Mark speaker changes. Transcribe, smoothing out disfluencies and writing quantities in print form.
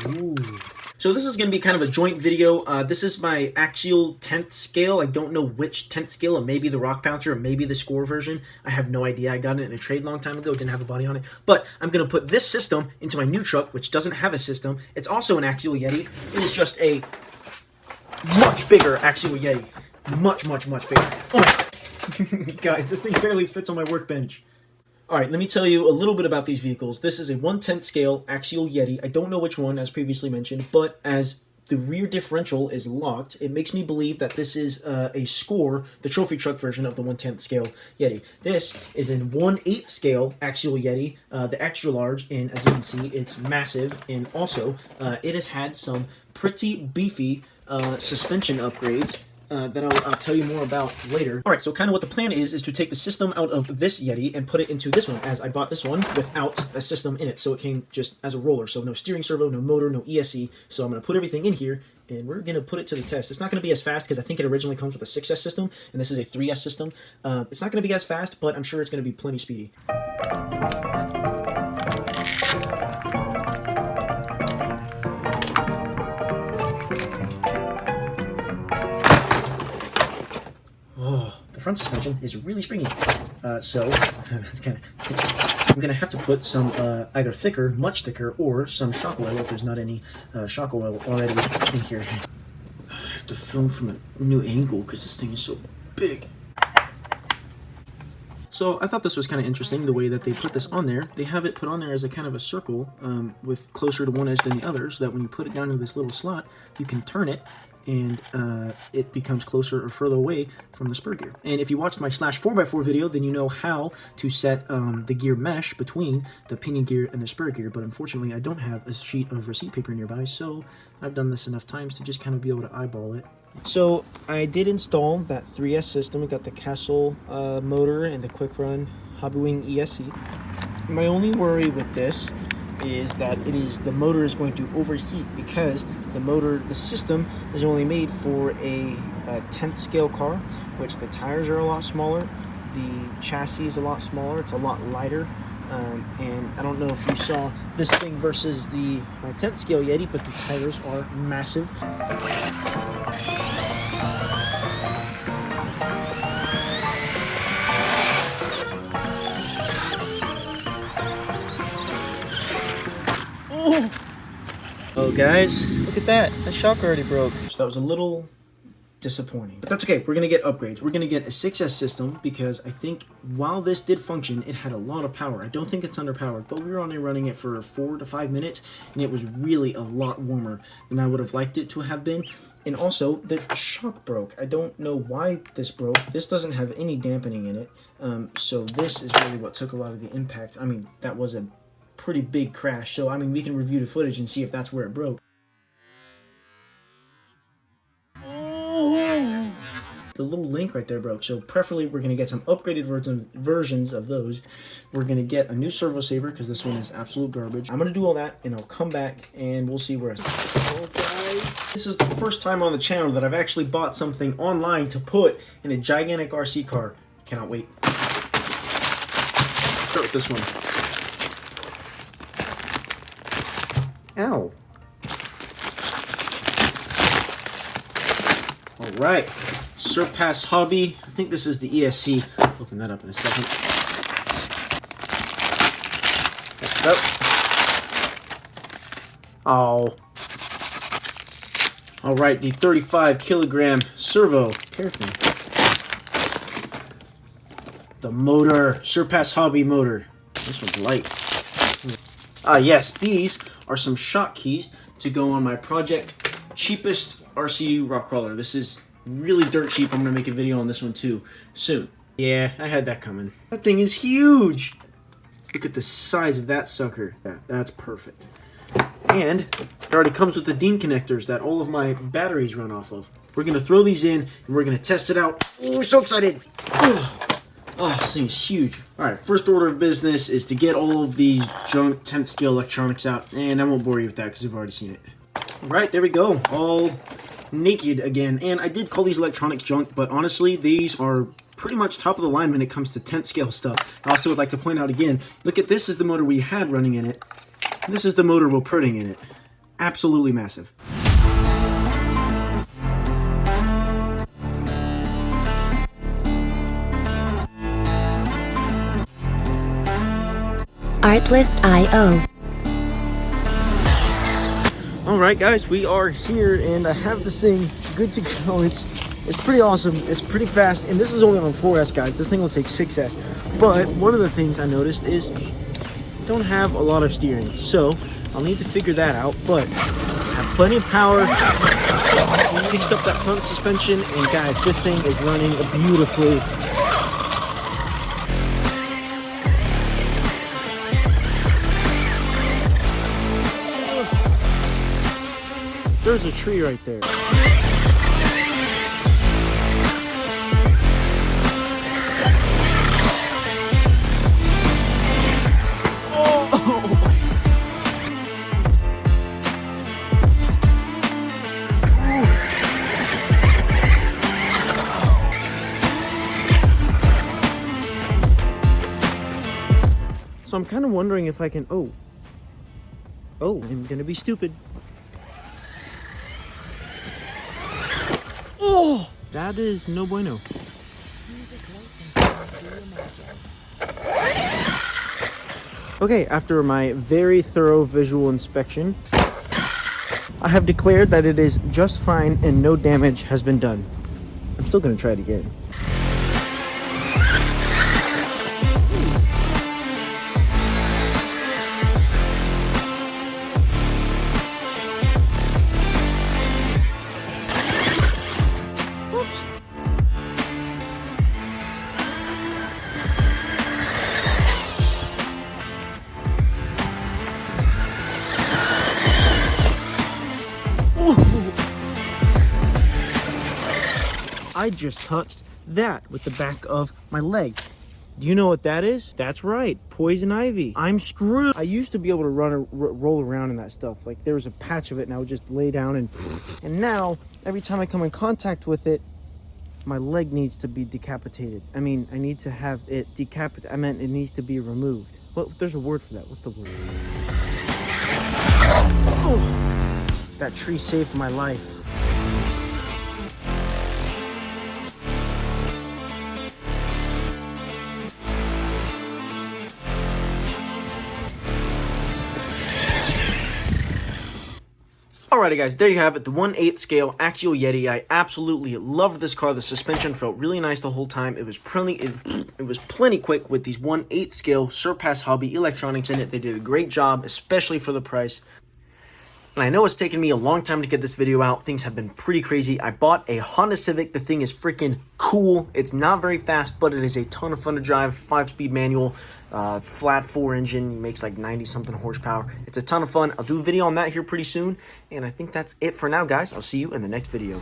Speaker 1: Ooh. So this is going to be kind of a joint video. This is my Axial 10th scale. I don't know which 10th scale. It may be the Rock Pouncer, it may be the Score version. I have no idea. I got it in a trade a long time ago. Didn't have a body on it. But I'm going to put this system into my new truck, which doesn't have a system. It's also an Axial Yeti. It is just a much bigger Axial Yeti. Much, much, much bigger. Oh my guys, this thing barely fits on my workbench. Alright, let me tell you a little bit about these vehicles. This is a 1/10 scale Axial Yeti. I don't know which one, as previously mentioned, but as the rear differential is locked, it makes me believe that this is a Score, the trophy truck version of the 1/10 scale Yeti. This is in 1/8 scale Axial Yeti, the extra large, and as you can see, it's massive, and also it has had some pretty beefy suspension upgrades. That I'll tell you more about later. Alright, so kind of what the plan is to take the system out of this Yeti and put it into this one, as I bought this one without a system in it, so it came just as a roller, so no steering servo, no motor, no ESC, so I'm going to put everything in here, and we're going to put it to the test. It's not going to be as fast, because I think it originally comes with a 6S system, and this is a 3S system. It's not going to be as fast, but I'm sure it's going to be plenty speedy. Front suspension is really springy, so that's kind of. I'm gonna have to put some either thicker, much thicker, or some shock oil if there's not any shock oil already in here. I have to film from a new angle because this thing is so big. So I thought this was kind of interesting, the way that they put this on there. They have it put on there as a kind of a circle with closer to one edge than the other, so that when you put it down into this little slot, you can turn it, and it becomes closer or further away from the spur gear. And if you watched my /4x4 video, then you know how to set the gear mesh between the pinion gear and the spur gear, but unfortunately I don't have a sheet of receipt paper nearby, so I've done this enough times to just kind of be able to eyeball it. So I did install that 3S system. We got the Castle motor and the Quick Run Hobbywing ESC. My only worry with this is that the motor is going to overheat, because the system is only made for a 10th scale car, which the tires are a lot smaller, the chassis is a lot smaller, it's a lot lighter, and I don't know if you saw this thing versus the 10th scale Yeti, but the tires are massive. Oh guys, look at that. The shock already broke. So that was a little disappointing. But that's okay, we're gonna get upgrades. We're gonna get a 6S system, because I think while this did function, it had a lot of power. I don't think it's underpowered, but we were only running it for 4 to 5 minutes, and it was really a lot warmer than I would have liked it to have been. And also, the shock broke. I don't know why this broke. This doesn't have any dampening in it, so this is really what took a lot of the impact. I mean, that was a pretty big crash, so I mean, we can review the footage and see if that's where it broke. The little link right there broke, so preferably we're going to get some upgraded versions of those. We're going to get a new servo saver, because this one is absolute garbage. I'm going to do all that, and I'll come back, and we'll see where I stand. Well, guys, this is the first time on the channel that I've actually bought something online to put in a gigantic RC car. Cannot wait. Start with this one. Ow. Alright. Surpass Hobby. I think this is the ESC. I'll open that up in a second. Next up. Oh. Alright, the 35 kilogram servo. Terrifying. The motor. Surpass Hobby motor. This one's light. Ah, yes, these are some shock keys to go on my project cheapest RC rock crawler. This is really dirt cheap. I'm going to make a video on this one too soon. Yeah, I had that coming. That thing is huge. Look at the size of that sucker. That's perfect. And it already comes with the DIN connectors that all of my batteries run off of. We're going to throw these in and we're going to test it out. Oh, so excited. Oh, this thing is huge. Alright, first order of business is to get all of these junk 10th scale electronics out. And I won't bore you with that because you've already seen it. Alright, there we go. All naked again. And I did call these electronics junk, but honestly, these are pretty much top of the line when it comes to 10th scale stuff. I also would like to point out again, look at this is the motor we had running in it. This is the motor we're putting in it. absolutely massive.
Speaker 2: Artlist.io.
Speaker 1: Alright guys, we are here and I have this thing good to go. It's pretty awesome, it's pretty fast, and this is only on 4S guys. This thing will take 6S. But one of the things I noticed is I don't have a lot of steering. So I'll need to figure that out, but I have plenty of power. Fixed up that front suspension, and guys, this thing is running beautifully. There's a tree right there. So I'm kind of wondering if I can, I'm gonna be stupid. Oh, that is no bueno. Okay, after my very thorough visual inspection, I have declared that it is just fine and no damage has been done. I'm still gonna try it again. I just touched that with the back of my leg. Do you know what that is? That's right, poison ivy. I'm screwed. I used to be able to roll around in that stuff. Like there was a patch of it and I would just lay down and now every time I come in contact with it, my leg needs to be decapitated. I mean, I need to have it decapitated. I meant it needs to be removed. Well, there's a word for that. What's the word? Oh, that tree saved my life. Alrighty guys, there you have it, the 1/8 scale Axial Yeti. I absolutely loved this car. The suspension felt really nice the whole time. It was plenty quick with these 1/8 scale Surpass Hobby electronics in it. They did a great job, especially for the price. And I know it's taken me a long time to get this video out. Things have been pretty crazy. I bought a Honda Civic. The thing is freaking cool. It's not very fast, but it is a ton of fun to drive. 5-speed manual, flat 4 engine. It makes like 90-something horsepower. It's a ton of fun. I'll do a video on that here pretty soon. And I think that's it for now, guys. I'll see you in the next video.